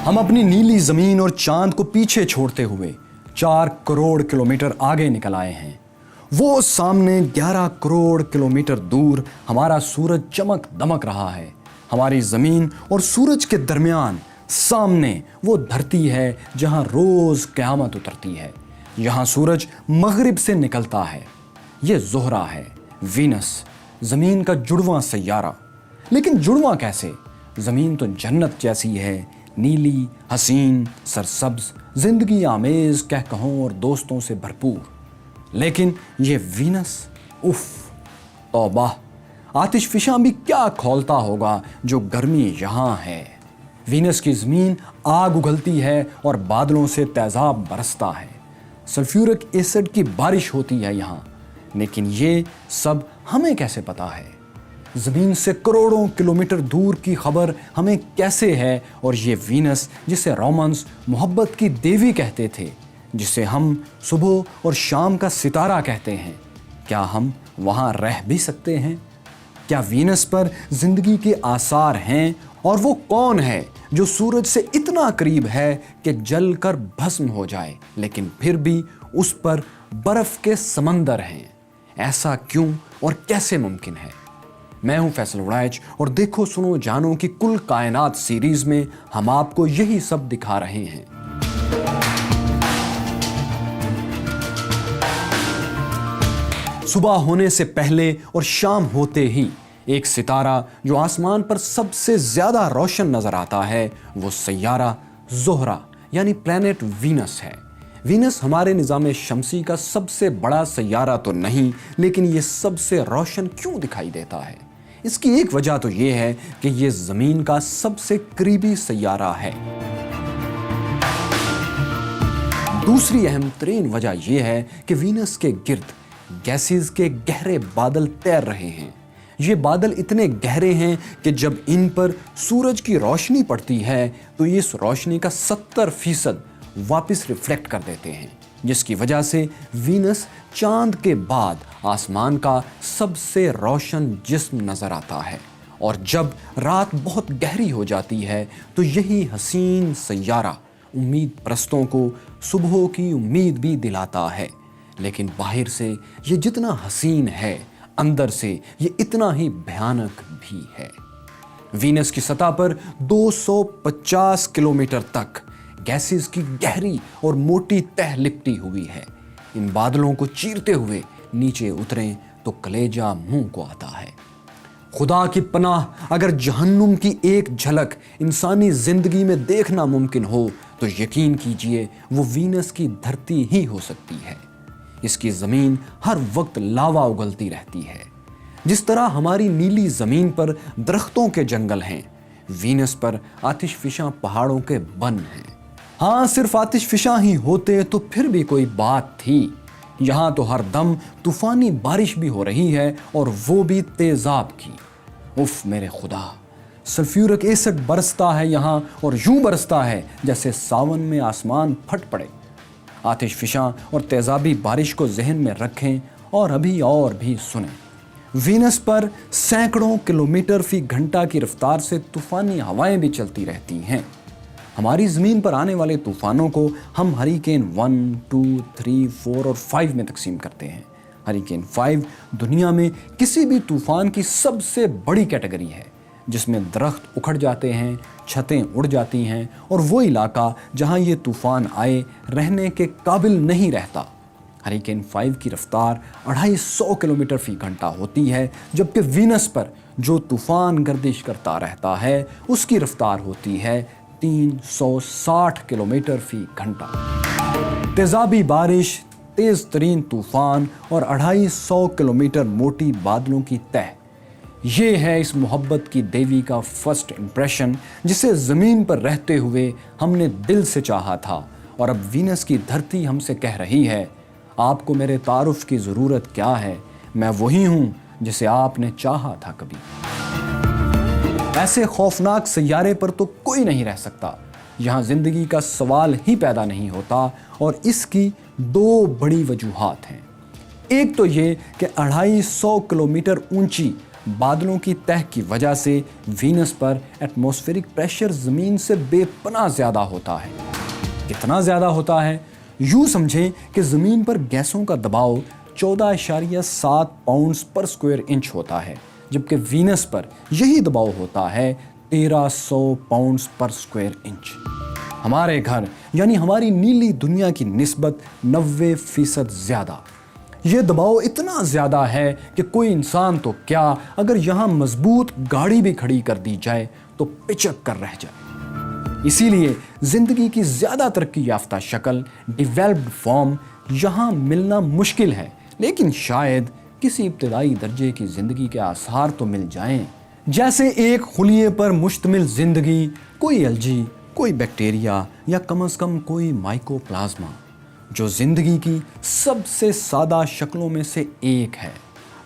ہم اپنی نیلی زمین اور چاند کو پیچھے چھوڑتے ہوئے 4 کروڑ کلومیٹر آگے نکل آئے ہیں۔ وہ سامنے 11 کروڑ کلومیٹر دور ہمارا سورج چمک دمک رہا ہے۔ ہماری زمین اور سورج کے درمیان سامنے وہ دھرتی ہے جہاں روز قیامت اترتی ہے۔ یہاں سورج مغرب سے نکلتا ہے۔ یہ زہرہ ہے، وینس، زمین کا جڑواں سیارہ۔ لیکن جڑواں کیسے؟ زمین تو جنت جیسی ہے، نیلی، حسین، سرسبز، زندگی آمیز کہکہوں اور دوستوں سے بھرپور۔ لیکن یہ وینس، اف، توبہ! آتش فشاں بھی کیا کھولتا ہوگا جو گرمی یہاں ہے۔ وینس کی زمین آگ اگلتی ہے اور بادلوں سے تیزاب برستا ہے۔ سلفیورک ایسڈ کی بارش ہوتی ہے یہاں۔ لیکن یہ سب ہمیں کیسے پتا ہے؟ زمین سے کروڑوں کلومیٹر دور کی خبر ہمیں کیسے ہے؟ اور یہ وینس جسے رومنز محبت کی دیوی کہتے تھے، جسے ہم صبح اور شام کا ستارہ کہتے ہیں، کیا ہم وہاں رہ بھی سکتے ہیں؟ کیا وینس پر زندگی کے آثار ہیں؟ اور وہ کون ہے جو سورج سے اتنا قریب ہے کہ جل کر بھسم ہو جائے لیکن پھر بھی اس پر برف کے سمندر ہیں؟ ایسا کیوں اور کیسے ممکن ہے؟ میں ہوں فیصل وڑائچ اور دیکھو سنو جانو کی کل کائنات سیریز میں ہم آپ کو یہی سب دکھا رہے ہیں۔ صبح ہونے سے پہلے اور شام ہوتے ہی ایک ستارہ جو آسمان پر سب سے زیادہ روشن نظر آتا ہے وہ سیارہ زہرہ یعنی پلانٹ وینس ہے۔ وینس ہمارے نظام شمسی کا سب سے بڑا سیارہ تو نہیں، لیکن یہ سب سے روشن کیوں دکھائی دیتا ہے؟ اس کی ایک وجہ تو یہ ہے کہ یہ زمین کا سب سے قریبی سیارہ ہے۔ دوسری اہم ترین وجہ یہ ہے کہ وینس کے گرد گیسز کے گہرے بادل تیر رہے ہیں۔ یہ بادل اتنے گہرے ہیں کہ جب ان پر سورج کی روشنی پڑتی ہے تو اس روشنی کا 70% واپس ریفلیکٹ کر دیتے ہیں، جس کی وجہ سے وینس چاند کے بعد آسمان کا سب سے روشن جسم نظر آتا ہے۔ اور جب رات بہت گہری ہو جاتی ہے تو یہی حسین سیارہ امید پرستوں کو صبح کی امید بھی دلاتا ہے۔ لیکن باہر سے یہ جتنا حسین ہے، اندر سے یہ اتنا ہی بھیانک بھی ہے۔ وینس کی سطح پر 250 کلومیٹر تک گیسز کی گہری اور موٹی تہ لپٹی ہوئی ہے۔ ان بادلوں کو چیرتے ہوئے نیچے اتریں تو کلیجہ منہ کو آتا ہے۔ خدا کی پناہ، اگر جہنم کی ایک جھلک انسانی زندگی میں دیکھنا ممکن ہو تو یقین کیجئے وہ وینس کی دھرتی ہی ہو سکتی ہے۔ اس کی زمین ہر وقت لاوا اگلتی رہتی ہے۔ جس طرح ہماری نیلی زمین پر درختوں کے جنگل ہیں، وینس پر آتش فشاں پہاڑوں کے بن ہیں۔ ہاں، صرف آتش فشاں ہی ہوتے تو پھر بھی کوئی بات تھی۔ یہاں تو ہر دم طوفانی بارش بھی ہو رہی ہے اور وہ بھی تیزاب کی۔ اف میرے خدا! سلفیورک ایسڈ برستا ہے یہاں اور یوں برستا ہے جیسے ساون میں آسمان پھٹ پڑے۔ آتش فشاں اور تیزابی بارش کو ذہن میں رکھیں اور ابھی اور بھی سنیں۔ وینس پر سینکڑوں کلومیٹر فی گھنٹہ کی رفتار سے طوفانی ہوائیں بھی چلتی رہتی ہیں۔ ہماری زمین پر آنے والے طوفانوں کو ہم ہریکین 1، 2، 3، 4 اور 5 میں تقسیم کرتے ہیں۔ ہریکین 5 دنیا میں کسی بھی طوفان کی سب سے بڑی کیٹیگری ہے، جس میں درخت اکھڑ جاتے ہیں، چھتیں اڑ جاتی ہیں اور وہ علاقہ جہاں یہ طوفان آئے رہنے کے قابل نہیں رہتا۔ ہریکین 5 کی رفتار 250 کلومیٹر فی گھنٹہ ہوتی ہے، جبکہ وینس پر جو طوفان گردش کرتا رہتا ہے اس کی رفتار ہوتی ہے 360 کلومیٹر فی گھنٹہ۔ تیزابی بارش، تیز ترین طوفان اور 250 کلومیٹر موٹی بادلوں کی تہ، یہ ہے اس محبت کی دیوی کا فرسٹ امپریشن جسے زمین پر رہتے ہوئے ہم نے دل سے چاہا تھا، اور اب وینس کی دھرتی ہم سے کہہ رہی ہے، آپ کو میرے تعارف کی ضرورت کیا ہے؟ میں وہی ہوں جسے آپ نے چاہا تھا کبھی۔ ایسے خوفناک سیارے پر تو کوئی نہیں رہ سکتا، یہاں زندگی کا سوال ہی پیدا نہیں ہوتا، اور اس کی 2 بڑی وجوہات ہیں۔ ایک تو یہ کہ 250 کلومیٹر اونچی बादलों की तह की वजह से वीनस पर एटमॉस्फेरिक प्रेशर ज़मीन से बेपनाह ज़्यादा होता है। कितना ज़्यादा होता है? यूँ समझें कि ज़मीन पर गैसों का दबाव 14.7 पाउंड्स पर स्क्वायर इंच होता है, जबकि वीनस पर यही दबाव होता है 1300 पाउंड्स पर स्क्वायर इंच। हमारे घर यानी हमारी नीली दुनिया की निस्बत 90% ज़्यादा। ये दबाव इतना ज़्यादा है कि कोई इंसान तो क्या, अगर यहाँ मजबूत गाड़ी भी खड़ी कर दी जाए तो पिचक कर रह जाए। इसीलिए ज़िंदगी की ज़्यादा तरक्की याफ्ता शक्ल, डेवलप्ड फॉर्म यहाँ मिलना मुश्किल है, लेकिन शायद किसी इब्तदाई दर्जे की ज़िंदगी के आसार तो मिल जाएं। जैसे एक खुलिए पर मुश्तमिल ज़िंदगी, कोई एल्जी, कोई बैक्टीरिया या कम से कम कोई माइकोप्लाज्मा, जो ज़िंदगी की सबसे सादा शक्लों में से एक है।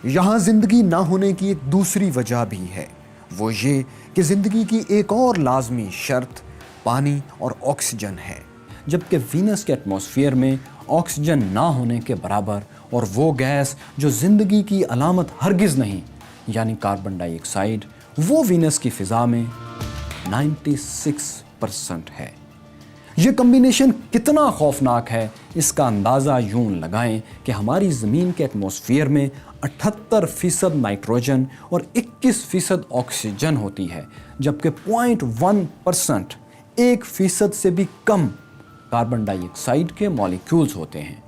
यहाँ ज़िंदगी ना होने की एक दूसरी वजह भी है, वो ये कि ज़िंदगी की एक और लाजमी शर्त पानी और ऑक्सीजन है, जबकि वीनस के एटमॉस्फेयर में ऑक्सीजन ना होने के बराबर और वो गैस जो ज़िंदगी की अलामत हरगिज़ नहीं, यानी कार्बन डाइऑक्साइड, वो वीनस की फ़िज़ा में 96% है। ये कम्बिनेशन कितना खौफनाक है, इसका अंदाज़ा यूं लगाएं कि हमारी ज़मीन के एटमॉस्फेयर में 78% नाइट्रोजन और 21% ऑक्सीजन होती है, जबकि 0.1%, 1% से भी कम कार्बन डाइऑक्साइड के मॉलिक्यूल्स होते हैं।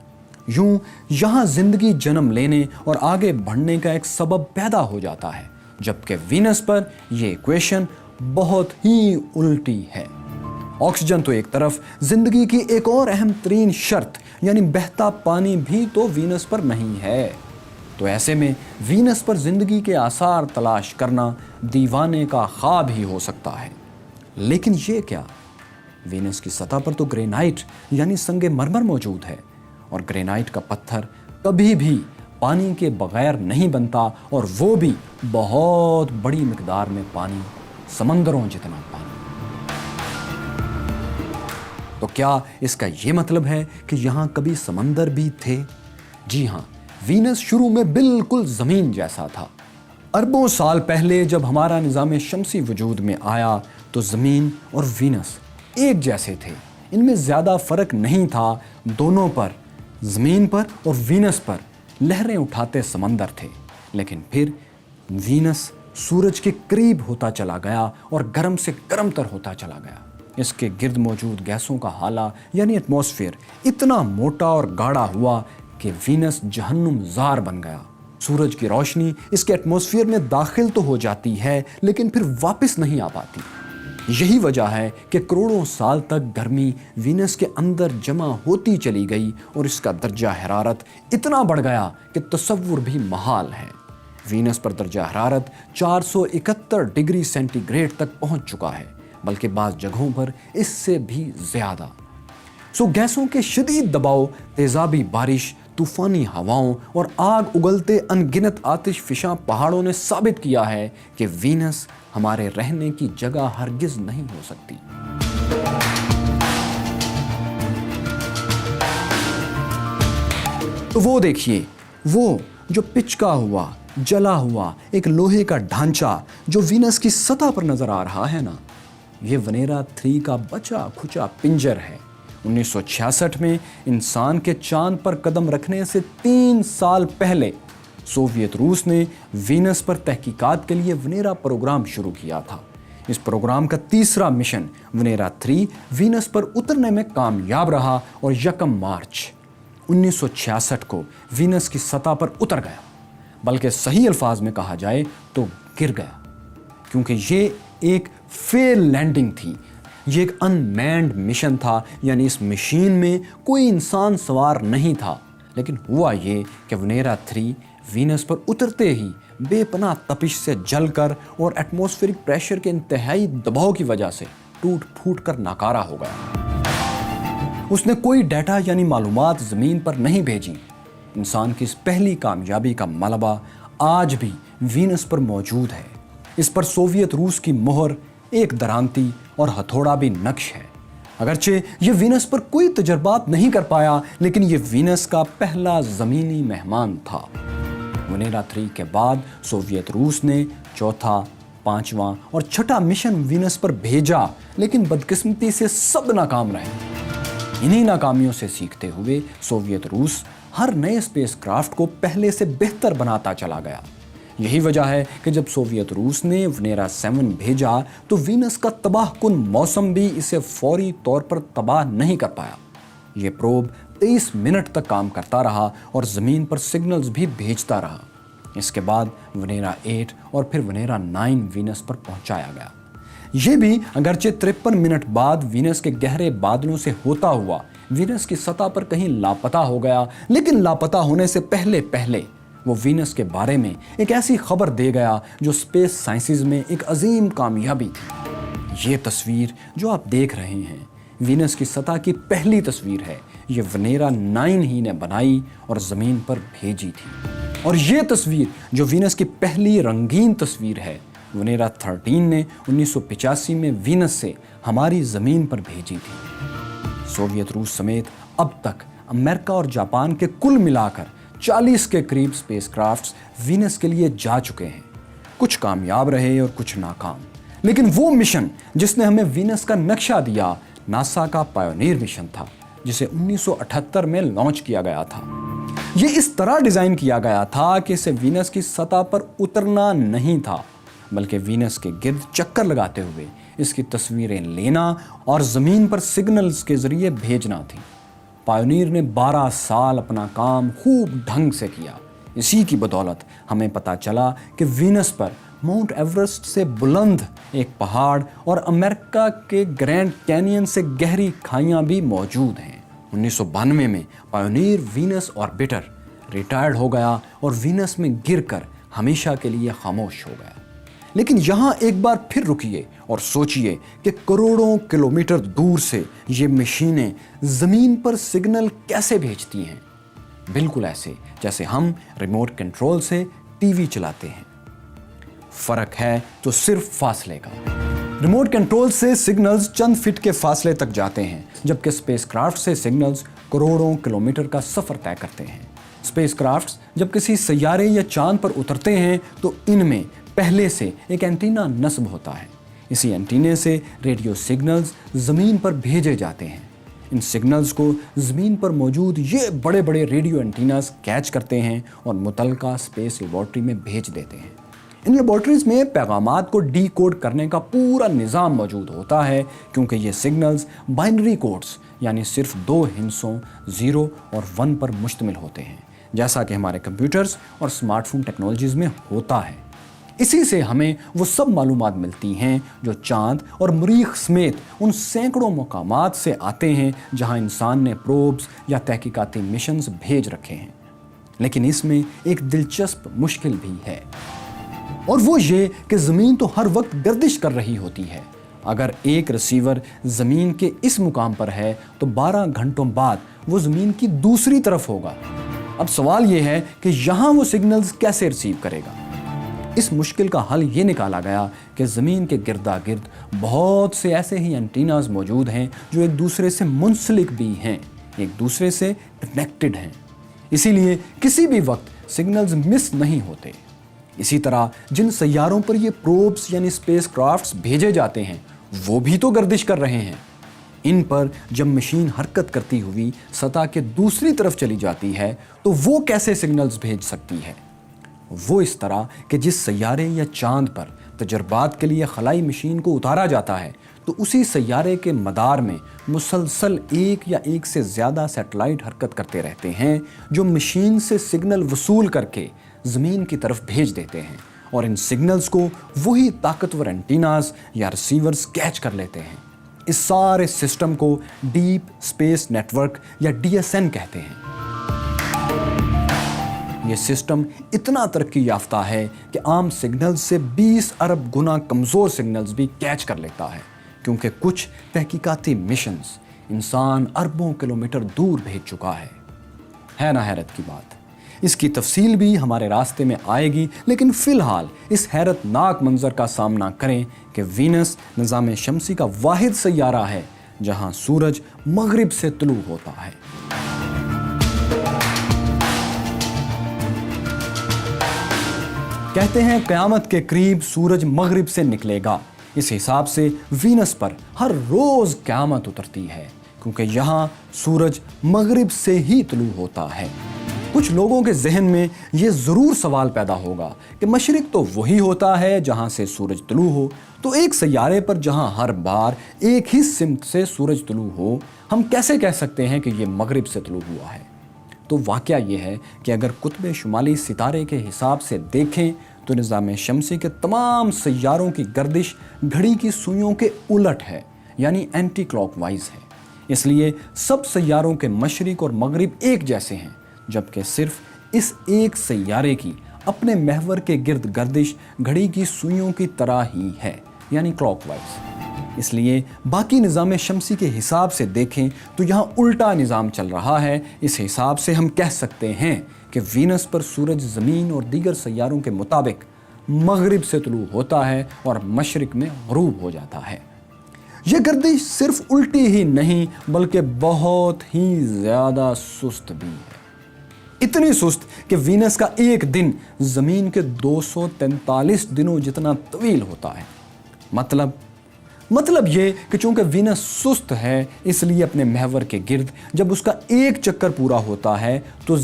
यूं यहाँ ज़िंदगी जन्म लेने और आगे बढ़ने का एक सबब पैदा हो जाता है, जबकि वीनस पर यह इक्वेशन बहुत ही उल्टी है। ऑक्सीजन तो एक तरफ, जिंदगी की एक और अहम तरीन शर्त यानी बहता पानी भी तो वीनस पर नहीं है। तो ऐसे में वीनस पर जिंदगी के आसार तलाश करना दीवाने का ख्वाब ही हो सकता है। लेकिन ये क्या, वीनस की सतह पर तो ग्रेनाइट यानी संगे मरमर मौजूद है, और ग्रेनाइट का पत्थर कभी भी पानी के बगैर नहीं बनता, और वो भी बहुत बड़ी मिकदार में पानी, समंदरों जितना पानी। तो क्या इसका ये मतलब है कि यहाँ कभी समंदर भी थे? जी हाँ, वीनस शुरू में बिल्कुल ज़मीन जैसा था। अरबों साल पहले जब हमारा निज़ाम शमसी वजूद में आया तो ज़मीन और वीनस एक जैसे थे, इनमें ज़्यादा फ़र्क नहीं था। दोनों पर, ज़मीन पर और वीनस पर, लहरें उठाते समंदर थे। लेकिन फिर वीनस सूरज के करीब होता चला गया और गर्म से गर्म तर होता चला गया। इसके गिर्द मौजूद गैसों का हाला यानी एटमॉस्फेयर इतना मोटा और गाढ़ा हुआ कि वीनस जहन्नुम ज़ार बन गया। सूरज की रोशनी इसके एटमॉस्फेयर में दाखिल तो हो जाती है, लेकिन फिर वापस नहीं आ पाती। यही वजह है कि करोड़ों साल तक गर्मी वीनस के अंदर जमा होती चली गई और इसका दर्जा हरारत इतना बढ़ गया कि तसव्वुर भी महाल है। वीनस पर दर्जा हरारत 471 डिग्री सेंटीग्रेड तक पहुंच चुका है, बल्कि बाज़ जगहों पर इससे भी ज़्यादा। गैसों के शदीद दबाव, तेज़ाबी बारिश, तूफ़ानी हवाओं और आग उगलते अनगिनत आतिश फिशा पहाड़ों ने साबित किया है कि वीनस हमारे रहने की जगह हरगिज़ नहीं हो सकती। तो वो देखिए, वो जो पिचका हुआ, जला हुआ एक लोहे का ढांचा जो वीनस की सतह पर नजर आ रहा है ना, ये वेनेरा 3 का बचा खुचा पिंजर है। 1966 में इंसान के चांद पर कदम रखने से 3 साल पहले सोवियत रूस ने वीनस पर तहकीकात के लिए वेनेरा प्रोग्राम शुरू किया था। इस प्रोग्राम का तीसरा मिशन वेनेरा 3 वीनस पर उतरने में कामयाब रहा और 1 मार्च 1966 को वीनस की सतह पर उतर गया, बल्कि सही अल्फाज में कहा जाए तो गिर गया, क्योंकि ये एक फेल लैंडिंग थी। ये एक अनमैन्ड मिशन था, यानी इस मशीन में कोई इंसान सवार नहीं था। लेकिन हुआ ये कि वेनेरा 3 वीनस पर उतरते ही बेपनाह तपिश से जलकर और एटमॉस्फेरिक प्रेशर के इंतहाई दबाव की वजह से टूट फूट कर नाकारा हो गया। उसने कोई डाटा यानी मालूमात ज़मीन पर नहीं भेजी। इंसान की इस पहली कामयाबी का मलबा आज भी वीनस पर मौजूद है। इस पर सोवियत रूस की मोहर, एक दरांती और हथौड़ा भी नक्श है। अगरचे ये वीनस पर कोई तजर्बात नहीं कर पाया, लेकिन ये वीनस का पहला ज़मीनी मेहमान था। वनेरा 3 के बाद सोवियत रूस ने चौथा, पांचवां और छठा मिशन वीनस पर भेजा, लेकिन बदकिस्मती से सब नाकाम रहे। इन्हीं नाकामियों से सीखते हुए सोवियत रूस हर नए स्पेसक्राफ्ट को पहले से बेहतर बनाता चला गया। यही वजह है कि जब सोवियत रूस ने वनेरा 7 भेजा तो वीनस का तबाहकुन मौसम भी इसे फौरी तौर पर तबाह नहीं कर पाया। ये प्रोब 23 मिनट तक काम करता रहा और ज़मीन पर सिग्नल्स भी भेजता रहा। इसके बाद वनेरा 8 और फिर वनेरा 9 वीनस पर पहुंचाया गया। ये भी अगरचे 53 मिनट बाद वीनस के गहरे बादलों से होता हुआ वीनस की सतह पर कहीं लापता हो गया, लेकिन लापता होने से पहले पहले वो वीनस के बारे में एक ऐसी खबर दे गया जो स्पेस साइंसेज में एक अजीम कामयाबी थी। ये तस्वीर जो आप देख रहे हैं वीनस की सतह की पहली तस्वीर है। ये वनेरा 9 ही ने बनाई और ज़मीन पर भेजी थी। और ये तस्वीर जो वीनस की पहली रंगीन तस्वीर है वनेरा 13 ने 1985 में वीनस से हमारी ज़मीन पर भेजी थी। सोवियत रूस समेत अब तक अमेरिका और जापान के कुल मिलाकर 40 के करीब स्पेसक्राफ्ट्स वीनस के लिए जा चुके हैं। कुछ कामयाब रहे और कुछ नाकाम, लेकिन वो मिशन जिसने हमें वीनस का नक्शा दिया नासा का पायोनियर मिशन था, जिसे 1978 में लॉन्च किया गया था। ये इस तरह डिज़ाइन किया गया था कि इसे वीनस की सतह पर उतरना नहीं था, बल्कि वीनस के गिर्द चक्कर लगाते हुए इसकी तस्वीरें लेना और ज़मीन पर सिग्नल्स के ज़रिए भेजना थी। पायोनियर ने 12 साल अपना काम खूब ढंग से किया। इसी की बदौलत हमें पता चला कि वीनस पर माउंट एवरेस्ट से बुलंद एक पहाड़ और अमेरिका के ग्रैंड कैनियन से गहरी खाइयां भी मौजूद हैं। 1992 में पायोनियर वीनस ऑर्बिटर रिटायर्ड हो गया और वीनस में गिरकर हमेशा के लिए खामोश हो गया। लेकिन यहाँ एक बार फिर रुकिए और सोचिए कि करोड़ों किलोमीटर दूर से ये मशीनें ज़मीन पर सिग्नल कैसे भेजती हैं। बिल्कुल ऐसे जैसे हम रिमोट कंट्रोल से टीवी चलाते हैं। फर्क है तो सिर्फ फासले का। रिमोट कंट्रोल से सिग्नल्स चंद फीट के फासले तक जाते हैं, जबकि स्पेसक्राफ्ट से सिग्नल्स करोड़ों किलोमीटर का सफ़र तय करते हैं। स्पेसक्राफ्ट्स जब किसी सैयारे या चांद पर उतरते हैं तो इनमें पहले से एक एंटीना नस्ब होता है। इसी एंटीने से रेडियो सिग्नल्स ज़मीन पर भेजे जाते हैं। इन सिग्नल्स को ज़मीन पर मौजूद ये बड़े बड़े रेडियो एंटीनास कैच करते हैं और मुतलका स्पेस लेबॉर्ट्री में भेज देते हैं। इन लेबॉर्ट्रीज में पैगामात को डीकोड करने का पूरा निज़ाम मौजूद होता है, क्योंकि ये सिग्नल्स बाइनरी कोड्स यानी सिर्फ 2 हिस्सों 0 और 1 पर मुश्तमिल होते हैं, जैसा कि हमारे कंप्यूटर्स और स्मार्टफोन टेक्नोलॉजीज़ में होता है। इसी से हमें वो सब मालूमात मिलती हैं जो चांद और मरीख समेत उन सैकड़ों मकामात से आते हैं जहां इंसान ने प्रोब्स या तहकीकाती मिशंस भेज रखे हैं। लेकिन इसमें एक दिलचस्प मुश्किल भी है, और वो ये कि ज़मीन तो हर वक्त गर्दिश कर रही होती है। अगर एक रिसीवर ज़मीन के इस मुकाम पर है तो 12 घंटों बाद वो ज़मीन की दूसरी तरफ होगा। अब सवाल ये है कि यहाँ वो सिग्नल्स कैसे रिसीव करेगा। इस मुश्किल का हल ये निकाला गया कि ज़मीन के गिरदा गिर्द बहुत से ऐसे ही एंटीनाज मौजूद हैं जो एक दूसरे से मुंसलिक भी हैं, एक दूसरे से कनेक्टेड हैं। इसीलिए किसी भी वक्त सिग्नल्स मिस नहीं होते। इसी तरह जिन सैयारों पर ये प्रोब्स यानी स्पेस क्राफ्ट्स भेजे जाते हैं वो भी तो गर्दिश कर रहे हैं। इन पर जब मशीन हरकत करती हुई सतह के दूसरी तरफ चली जाती है तो वो कैसे सिग्नल्स भेज सकती है। वो इस तरह कि जिस सैयारे या चांद पर तजर्बात के लिए खलाई मशीन को उतारा जाता है तो उसी सैयारे के मदार में मुसलसल एक या एक से ज़्यादा सैटेलाइट हरकत करते रहते हैं जो मशीन से सिग्नल वसूल करके ज़मीन की तरफ भेज देते हैं, और इन सिग्नल्स को वही ताकतवर एंटीनास या रिसीवर्स कैच कर लेते हैं। इस सारे सिस्टम को डीप स्पेस नेटवर्क या DSN कहते हैं। ये सिस्टम इतना तरक्की याफ्ता है कि आम सिग्नल्स से 20 अरब गुना कमज़ोर सिग्नल्स भी कैच कर लेता है, क्योंकि कुछ तहकीकाती मिशंस इंसान अरबों किलोमीटर दूर भेज चुका है ना हैरत की बात। इसकी तफसील भी हमारे रास्ते में आएगी, लेकिन फ़िलहाल इस हैरतनाक मंजर का सामना करें कि वीनस निज़ाम शमसी का वाहिद सैयारा है जहां सूरज मगरिब से तुलू होता है। कहते हैं क़यामत के करीब सूरज मगरिब से निकलेगा। इस हिसाब से वीनस पर हर रोज़ क़यामत उतरती है, क्योंकि यहाँ सूरज मगरिब से ही तुलू होता है। कुछ लोगों के जहन में ये ज़रूर सवाल पैदा होगा कि मशरिक तो वही होता है जहाँ से सूरज तुलू हो, तो एक सैयारे पर जहाँ हर बार एक ही सिमत से सूरज तुलू हो, हम कैसे कह सकते हैं कि ये मगरिब से तुलू हुआ है? तो वाक़या ये है कि अगर कुतुब शुमाली सितारे के हिसाब से देखें तो निज़ाम शमसी के तमाम सैयारों की गर्दिश घड़ी की सुइयों के उलट है, यानी एंटी क्लॉकवाइज है। इसलिए सब सैयारों के मशरिक और मगरिब एक जैसे हैं, जबकि सिर्फ इस एक सैयारे की अपने महवर के गिर्द गर्दिश घड़ी की सुइयों की तरह ही है, यानी क्लॉकवाइज। इसलिए बाकी निज़ाम शमसी के हिसाब से देखें तो यहाँ उल्टा निज़ाम चल रहा है। इस हिसाब से हम कह सकते हैं कि वीनस पर सूरज ज़मीन और दीगर सैयारों के मुताबिक मगरिब से तुलू होता है और मशरिक में ग़रूब हो जाता है। ये गर्दिश सिर्फ उल्टी ही नहीं बल्कि बहुत ही ज़्यादा सुस्त भी है। इतनी सुस्त कि वीनस का एक दिन ज़मीन के 243 दिनों जितना तवील होता है। मतलब ये कि चूंकि वीनस सुस्त है, इसलिए अपने महवर के गिर्द जब उसका एक चक्कर पूरा होता है तो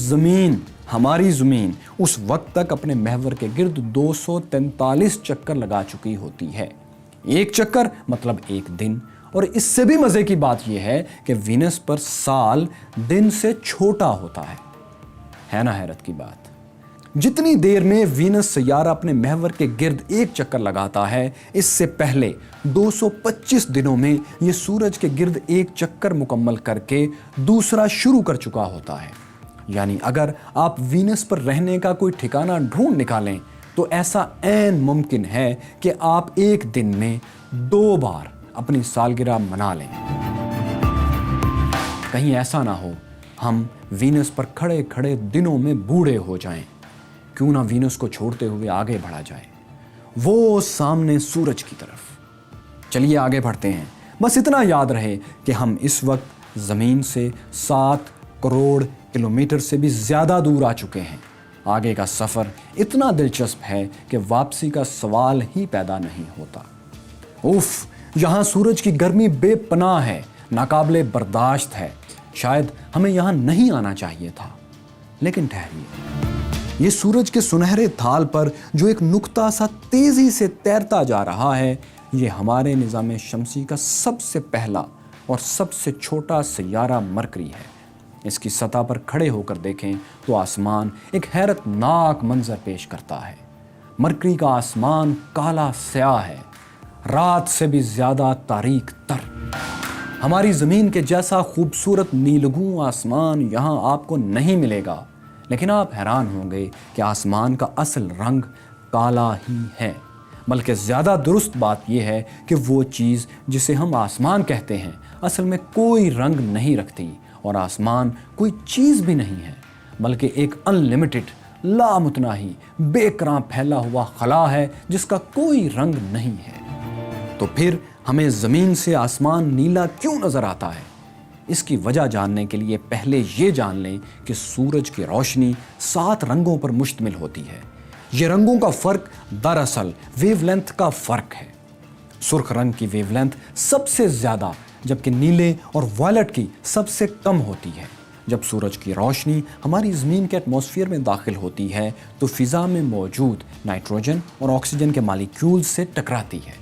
हमारी ज़मीन उस वक्त तक अपने महवर के गिर्द 243 चक्कर लगा चुकी होती है। एक चक्कर मतलब एक दिन। और इससे भी मज़े की बात यह है कि वीनस पर साल दिन से छोटा होता है ना हैरत की बात। जितनी देर में वीनस सैयारा अपने महवर के गिर्द एक चक्कर लगाता है, इससे पहले 225 दिनों में ये सूरज के गिर्द एक चक्कर मुकम्मल करके दूसरा शुरू कर चुका होता है। यानी अगर आप वीनस पर रहने का कोई ठिकाना ढूंढ निकालें तो ऐसा ऐन मुमकिन है कि आप एक दिन में 2 बार अपनी सालगिरह मना लें। कहीं ऐसा ना हो हम वीनस पर खड़े खड़े दिनों में बूढ़े हो जाएं। क्यों ना वीनस को छोड़ते हुए आगे बढ़ा जाए, वो सामने सूरज की तरफ। चलिए आगे बढ़ते हैं। बस इतना याद रहे कि हम इस वक्त ज़मीन से 7 करोड़ किलोमीटर से भी ज़्यादा दूर आ चुके हैं। आगे का सफ़र इतना दिलचस्प है कि वापसी का सवाल ही पैदा नहीं होता। उफ़, यहाँ सूरज की गर्मी बेपनाह है, नाकाबिले बर्दाश्त है। शायद हमें यहाँ नहीं आना चाहिए था। लेकिन ठहरिए, ये सूरज के सुनहरे थाल पर जो एक नुक्ता सा तेज़ी से तैरता जा रहा है, ये हमारे निज़ाम शमसी का सबसे पहला और सबसे छोटा सैयारा मरकरी है। इसकी सतह पर खड़े होकर देखें तो आसमान एक हैरतनाक मंजर पेश करता है। मरकरी का आसमान काला स्याह है, रात से भी ज़्यादा तारीक तर। हमारी ज़मीन के जैसा खूबसूरत नीलगू आसमान यहाँ आपको नहीं मिलेगा। लेकिन आप हैरान होंगे कि आसमान का असल रंग काला ही है। बल्कि ज़्यादा दुरुस्त बात यह है कि वो चीज़ जिसे हम आसमान कहते हैं असल में कोई रंग नहीं रखती, और आसमान कोई चीज़ भी नहीं है बल्कि एक अनलिमिटेड, लामुतनाही, बेकरां फैला हुआ खला है जिसका कोई रंग नहीं है। तो फिर हमें ज़मीन से आसमान नीला क्यों नज़र आता है? इसकी वजह जानने के लिए पहले ये जान लें कि सूरज की रोशनी 7 रंगों पर मुश्तमिल होती है। ये रंगों का फ़र्क दरअसल वेवलेंथ का फ़र्क है। सुर्ख रंग की वेवलेंथ सबसे ज़्यादा, जबकि नीले और वायलेट की सबसे कम होती है। जब सूरज की रोशनी हमारी ज़मीन के एटमॉस्फेयर में दाखिल होती है तो फ़िज़ा में मौजूद नाइट्रोजन और ऑक्सीजन के मॉलिक्यूल्स से टकराती है।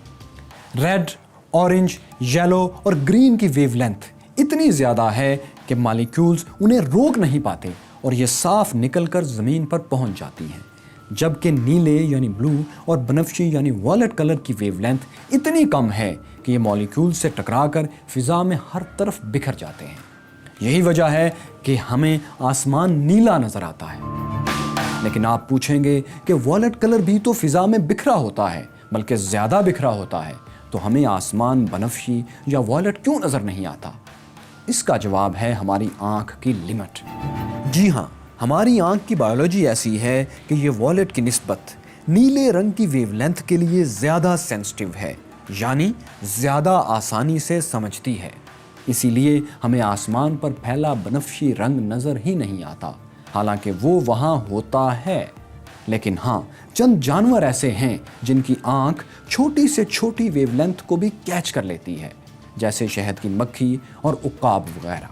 रेड, ऑरेंज, येलो और ग्रीन की वेवलेंथ इतनी ज़्यादा है कि मॉलिक्यूल्स उन्हें रोक नहीं पाते और ये साफ निकलकर ज़मीन पर पहुंच जाती हैं। जबकि नीले यानी ब्लू और बनफशी यानी वॉयलेट कलर की वेवलेंथ इतनी कम है कि ये मॉलिक्यूल से टकराकर फ़िज़ा में हर तरफ बिखर जाते हैं। यही वजह है कि हमें आसमान नीला नज़र आता है। लेकिन आप पूछेंगे कि वॉयलेट कलर भी तो फ़िज़ा में बिखरा होता है, बल्कि ज़्यादा बिखरा होता है, तो हमें आसमान बनफशी या वॉयलेट क्यों नज़र नहीं आता? इसका जवाब है हमारी आँख की लिमिट। जी हाँ, हमारी आँख की बायोलॉजी ऐसी है कि ये वॉयलेट की निस्बत नीले रंग की वेवलेंथ के लिए ज़्यादा सेंसिटिव है, यानी ज़्यादा आसानी से समझती है। इसीलिए हमें आसमान पर फैला बनफशी रंग नज़र ही नहीं आता, हालांकि वो वहाँ होता है। लेकिन हाँ, चंद जानवर ऐसे हैं जिनकी आंख छोटी से छोटी वेवलेंथ को भी कैच कर लेती है, जैसे शहद की मक्खी और उकाब वगैरह।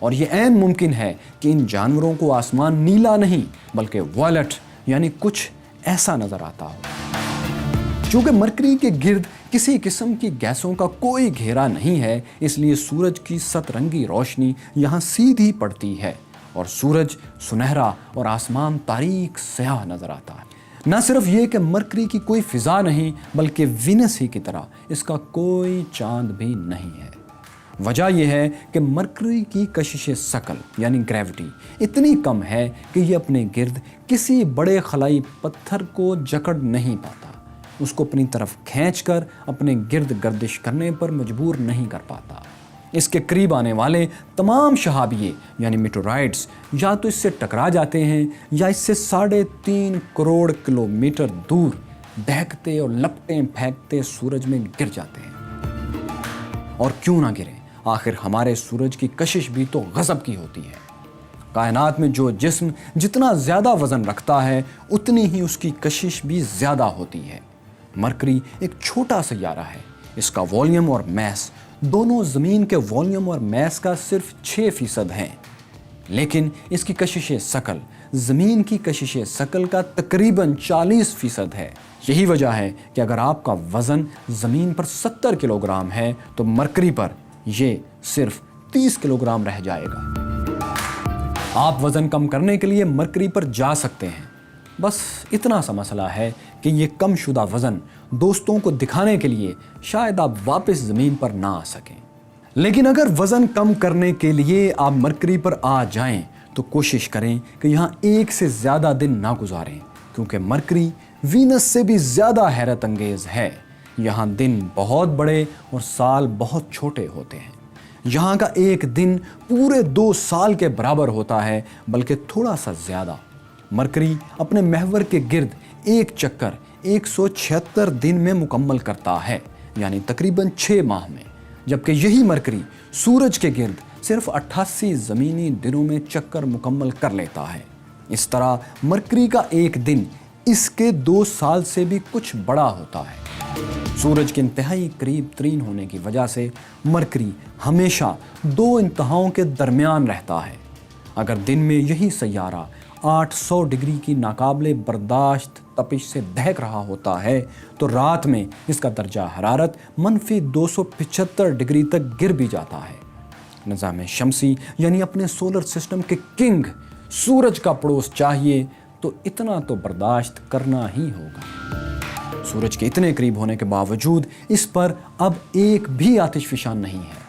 और ये ऐन मुमकिन है कि इन जानवरों को आसमान नीला नहीं बल्कि वॉयलेट यानी कुछ ऐसा नजर आता हो। चूंकि मरकरी के गिर्द किसी किस्म की गैसों का कोई घेरा नहीं है, इसलिए सूरज की सतरंगी रोशनी यहाँ सीधी पड़ती है और सूरज सुनहरा और आसमान तारीक स्याह नजर आता है। न सिर्फ ये कि मरकरी की कोई फिजा नहीं बल्कि वीनस ही की तरह इसका कोई चांद भी नहीं है। वजह यह है कि मरकरी की कशिश सकल यानी ग्रेविटी इतनी कम है कि ये अपने गिर्द किसी बड़े खलाई पत्थर को जकड़ नहीं पाता, उसको अपनी तरफ खींचकर अपने गिर्द गर्दिश करने पर मजबूर नहीं कर पाता। इसके करीब आने वाले तमाम शहाबिये यानी मीटोराइट्स या तो इससे टकरा जाते हैं या इससे 3.5 करोड़ किलोमीटर दूर दहकते और लपटें फेंकते सूरज में गिर जाते हैं। और क्यों ना गिरे, आखिर हमारे सूरज की कशिश भी तो गजब की होती है। कायनात में जो जिस्म जितना ज़्यादा वज़न रखता है उतनी ही उसकी कशिश भी ज़्यादा होती है। मरकरी एक छोटा सैयारा है, इसका वॉल्यूम और मैस दोनों ज़मीन के वॉल्यूम और मैस का सिर्फ 6% हैं, लेकिन इसकी कशिश सकल ज़मीन की कशिश सकल का तकरीबन 40% है। यही वजह है कि अगर आपका वज़न ज़मीन पर 70 किलोग्राम है तो मरकरी पर ये सिर्फ 30 किलोग्राम रह जाएगा। आप वज़न कम करने के लिए मरकरी पर जा सकते हैं, बस इतना सा मसला है कि ये कम शुदा वज़न दोस्तों को दिखाने के लिए शायद आप वापस ज़मीन पर ना आ सकें। लेकिन अगर वज़न कम करने के लिए आप मरकरी पर आ जाएं तो कोशिश करें कि यहाँ एक से ज़्यादा दिन ना गुजारें, क्योंकि मरकरी वीनस से भी ज़्यादा हैरत अंगेज़ है। यहाँ दिन बहुत बड़े और साल बहुत छोटे होते हैं। यहाँ का एक दिन पूरे 2 साल के बराबर होता है, बल्कि थोड़ा सा ज़्यादा। मरकरी अपने महवर के गिर्द एक चक्कर 176 दिन में मुकम्मल करता है, यानी तकरीबन 6 माह में, जबकि यही मरकरी सूरज के गिर्द सिर्फ 88 ज़मीनी दिनों में चक्कर मुकम्मल कर लेता है। इस तरह मरकरी का एक दिन इसके 2 साल से भी कुछ बड़ा होता है। सूरज के इंतहाई करीब तरीन होने की वजह से मरकरी हमेशा 2 इंतहाओं के दरमियान रहता है। अगर दिन में यही सैयारा 800 डिग्री की नाकाबिले बर्दाश्त तपिश से दहक रहा होता है तो रात में इसका दर्जा हरारत -275 डिग्री तक गिर भी जाता है। निज़ाम शमसी यानी अपने सोलर सिस्टम के किंग सूरज का पड़ोस चाहिए तो इतना तो बर्दाश्त करना ही होगा। सूरज के इतने करीब होने के बावजूद इस पर अब एक भी आतिशफशान नहीं है।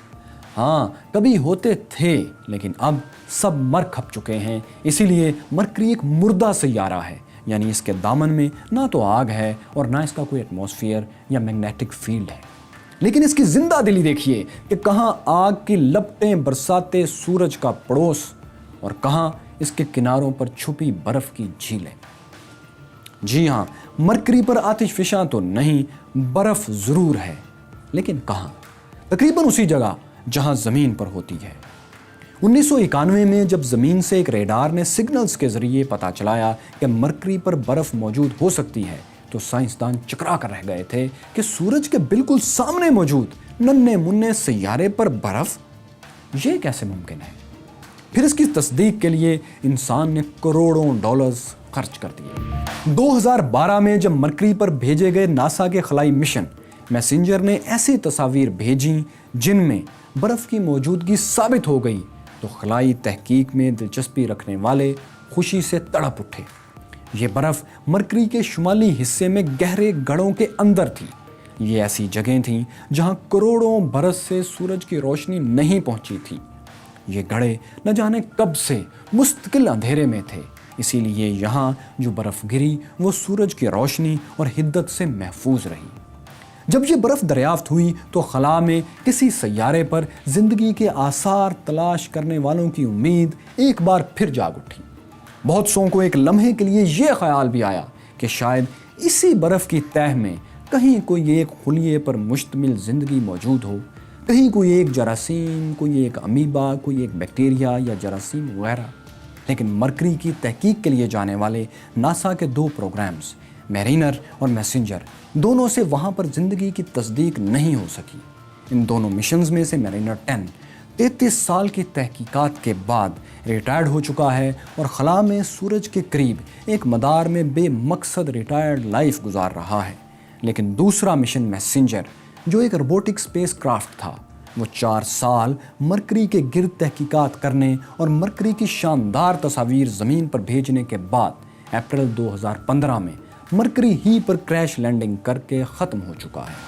हाँ, कभी होते थे, लेकिन अब सब मर खप चुके हैं। इसीलिए मरकरी एक मुर्दा सैयारा है, यानी इसके दामन में ना तो आग है और ना इसका कोई एटमॉस्फेयर या मैग्नेटिक फील्ड है। लेकिन इसकी जिंदा दिली देखिए कि कहाँ आग की लपटें बरसाते सूरज का पड़ोस और कहाँ इसके किनारों पर छुपी बर्फ की झीलें। जी हाँ, मरकरी पर आतिशफशां तो नहीं, बर्फ जरूर है, लेकिन कहाँ? तकरीबन उसी जगह जहां जमीन पर होती है। 1991 में जब जमीन से एक रेडार ने सिग्नल्स के जरिए पता चलाया कि मरकरी पर बर्फ मौजूद हो सकती है तो साइंसदान चकरा कर रह गए थे कि सूरज के बिल्कुल सामने मौजूद नन्हे मुन्ने सैयारे पर बर्फ, ये कैसे मुमकिन है? फिर इसकी तस्दीक के लिए इंसान ने करोड़ों डॉलर्स खर्च कर दिए। 2012 में जब मरकरी पर भेजे गए नासा के खलाई मिशन मैसेंजर ने ऐसी तस्वीर भेजी जिनमें बर्फ की मौजूदगी साबित हो गई तो खलाई तहकीक में दिलचस्पी रखने वाले खुशी से तड़प उठे। ये बर्फ मरकरी के शुमाली हिस्से में गहरे गढ़ों के अंदर थी। ये ऐसी जगह थी जहां करोड़ों बरस से सूरज की रोशनी नहीं पहुंची थी। ये गढ़े न जाने कब से मुस्तकिल अंधेरे में थे, इसीलिए यहाँ जो बर्फ गिरी वो सूरज की रोशनी और हिद्दत से महफूज रही। जब ये बर्फ दरियाफ्त हुई तो खला में किसी सैयारे पर जिंदगी के आसार तलाश करने वालों की उम्मीद एक बार फिर जाग उठी। बहुत सौ को एक लम्हे के लिए ये ख्याल भी आया कि शायद इसी बर्फ की तह में कहीं कोई एक खुलिये पर मुश्तमिल जिंदगी मौजूद हो, कहीं कोई एक जरासीम, कोई एक अमीबा, कोई एक बैक्टीरिया या जरासीम वगैरह। لیکن مرکری کی تحقیق کے لیے جانے والے ناسا کے 2 پروگرامز میرینر اور میسنجر دونوں سے وہاں پر زندگی کی تصدیق نہیں ہو سکی۔ ان دونوں مشنز میں سے میرینر 10 33 سال کی تحقیقات کے بعد ریٹائرڈ ہو چکا ہے اور خلا میں سورج کے قریب ایک مدار میں بے مقصد ریٹائرڈ لائف گزار رہا ہے۔ لیکن دوسرا مشن میسنجر جو ایک روبوٹک اسپیس کرافٹ تھا، وہ 4 سال مرکری کے گرد تحقیقات کرنے اور مرکری کی شاندار تصاویر زمین پر بھیجنے کے بعد اپریل 2015 میں مرکری ہی پر کریش لینڈنگ کر کے ختم ہو چکا ہے۔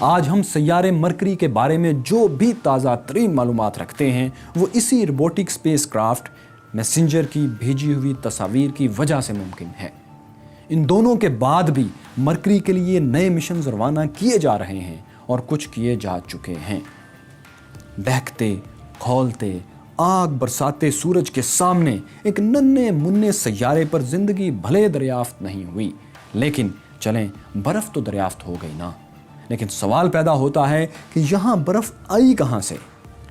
آج ہم سیارے مرکری کے بارے میں جو بھی تازہ ترین معلومات رکھتے ہیں وہ اسی روبوٹک اسپیس کرافٹ میسنجر کی بھیجی ہوئی تصاویر کی وجہ سے ممکن ہے۔ ان دونوں کے بعد بھی مرکری کے لیے نئے مشنز روانہ کیے جا رہے ہیں اور کچھ کیے جا چکے ہیں۔ دہکتے، کھولتے، آگ برساتے سورج کے سامنے ایک ننھے منھے سیارے پر زندگی بھلے دریافت نہیں ہوئی، لیکن چلیں برف تو دریافت ہو گئی نا۔ لیکن سوال پیدا ہوتا ہے کہ یہاں برف آئی کہاں سے؟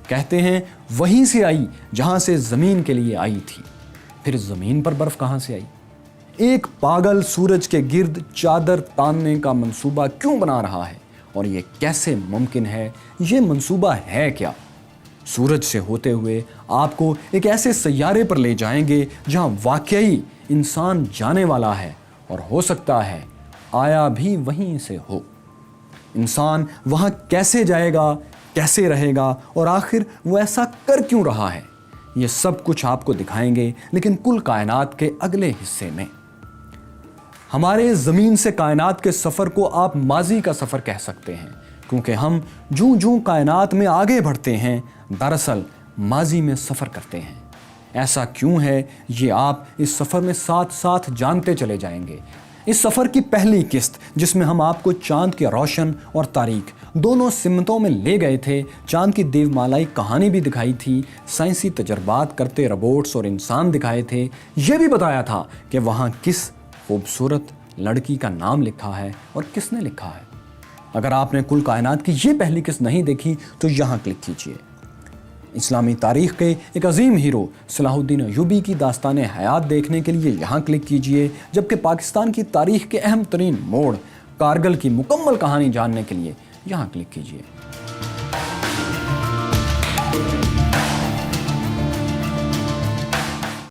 کہتے ہیں وہیں سے آئی جہاں سے زمین کے لیے آئی تھی۔ پھر زمین پر برف کہاں سے آئی؟ ایک پاگل سورج کے گرد چادر تاننے کا منصوبہ کیوں بنا رہا ہے اور یہ کیسے ممکن ہے؟ یہ منصوبہ ہے کیا؟ سورج سے ہوتے ہوئے آپ کو ایک ایسے سیارے پر لے جائیں گے جہاں واقعی انسان جانے والا ہے اور ہو سکتا ہے آیا بھی وہیں سے ہو۔ انسان وہاں کیسے جائے گا، کیسے رہے گا اور آخر وہ ایسا کر کیوں رہا ہے؟ یہ سب کچھ آپ کو دکھائیں گے، لیکن کل کائنات کے اگلے حصے میں۔ ہمارے زمین سے کائنات کے سفر کو آپ ماضی کا سفر کہہ سکتے ہیں، کیونکہ ہم جوں کائنات میں آگے بڑھتے ہیں دراصل ماضی میں سفر کرتے ہیں۔ ایسا کیوں ہے یہ آپ اس سفر میں ساتھ ساتھ جانتے چلے جائیں گے۔ اس سفر کی پہلی قسط جس میں ہم آپ کو چاند کے روشن اور تاریک دونوں سمتوں میں لے گئے تھے، چاند کی دیومالائی کہانی بھی دکھائی تھی، سائنسی تجربات کرتے روبوٹس اور انسان دکھائے تھے، یہ بھی بتایا تھا کہ وہاں کس خوبصورت لڑکی کا نام لکھا ہے اور کس نے لکھا ہے۔ اگر آپ نے کل کائنات کی یہ پہلی قسط نہیں دیکھی تو یہاں کلک کیجئے۔ اسلامی تاریخ کے ایک عظیم ہیرو صلاح الدین ایوبی کی داستان حیات دیکھنے کے لیے یہاں کلک کیجئے، جبکہ پاکستان کی تاریخ کے اہم ترین موڑ کارگل کی مکمل کہانی جاننے کے لیے یہاں کلک کیجئے۔